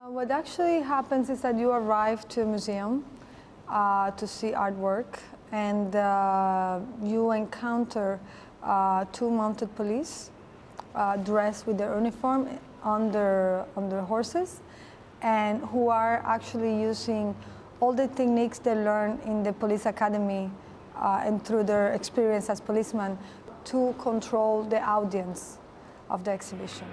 What actually happens is that you arrive to a museum to see artwork, and you encounter two mounted police dressed with their uniform on their horses, and who are actually using all the techniques they learn in the police academy and through their experience as policemen to control the audience of the exhibition.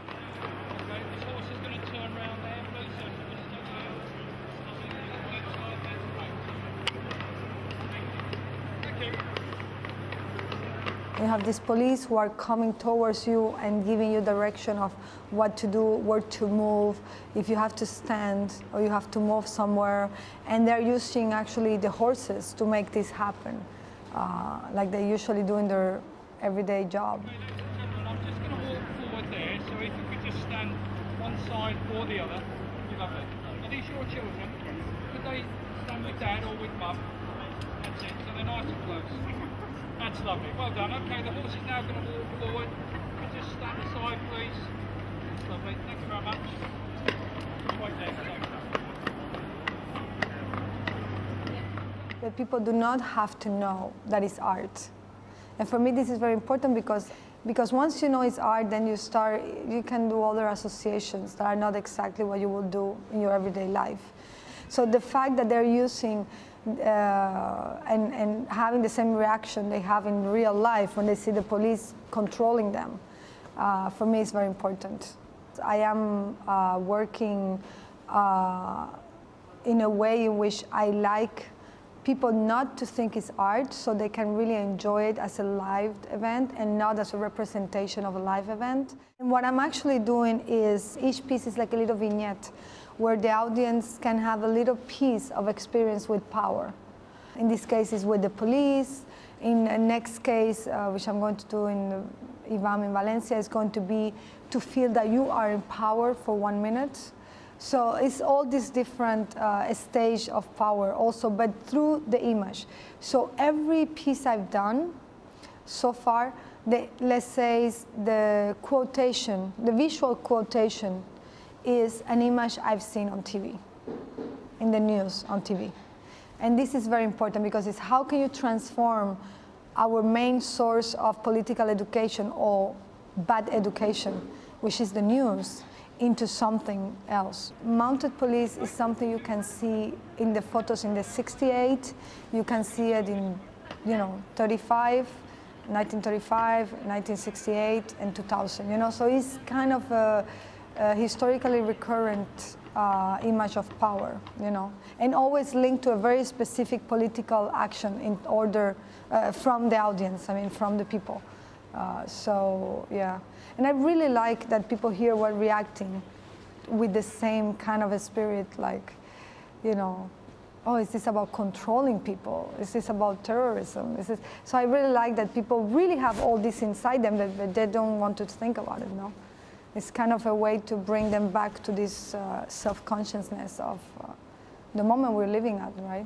You have these police who are coming towards you and giving you direction of what to do, where to move, if you have to stand or you have to move somewhere. And they're using actually the horses to make this happen, like they usually do in their everyday job. I'm just going to walk forward there, so if you could just stand one side or the other, you love it. Are these your children? Could they stand with dad or with mum? That's it, so they're nice and close. That's lovely, well done. Okay, the horse is now going to walk forward. Could you just stand aside, please? That's lovely, thank you very much. Right there, But people do not have to know that it's art. And for me, this is very important because once you know it's art, then you can do other associations that are not exactly what you will do in your everyday life. So the fact that they're using and having the same reaction they have in real life when they see the police controlling them, for me is very important. I am working in a way in which I like people not to think it's art, so they can really enjoy it as a live event and not as a representation of a live event. And what I'm actually doing is each piece is like a little vignette where the audience can have a little piece of experience with power. In this case, it's with the police. In the next case, which I'm going to do in the IVAM in Valencia, is going to be to feel that you are in power for 1 minute. So it's all these different stage of power also, but through the image. So every piece I've done so far, let's say the quotation, the visual quotation is an image I've seen on TV, in the news on TV. And this is very important because it's how can you transform our main source of political education or bad education, which is the news, into something else. Mounted police is something you can see in the photos in the 68, you can see it in 35, 1935, 1968, and 2000, so it's kind of a historically recurrent image of power, and always linked to a very specific political action in order from the audience, from the people. So, yeah. And I really like that people here were reacting with the same kind of a spirit, like, oh, is this about controlling people? Is this about terrorism? So I really like that people really have all this inside them, but they don't want to think about it, no? It's kind of a way to bring them back to this self-consciousness of the moment we're living at, right?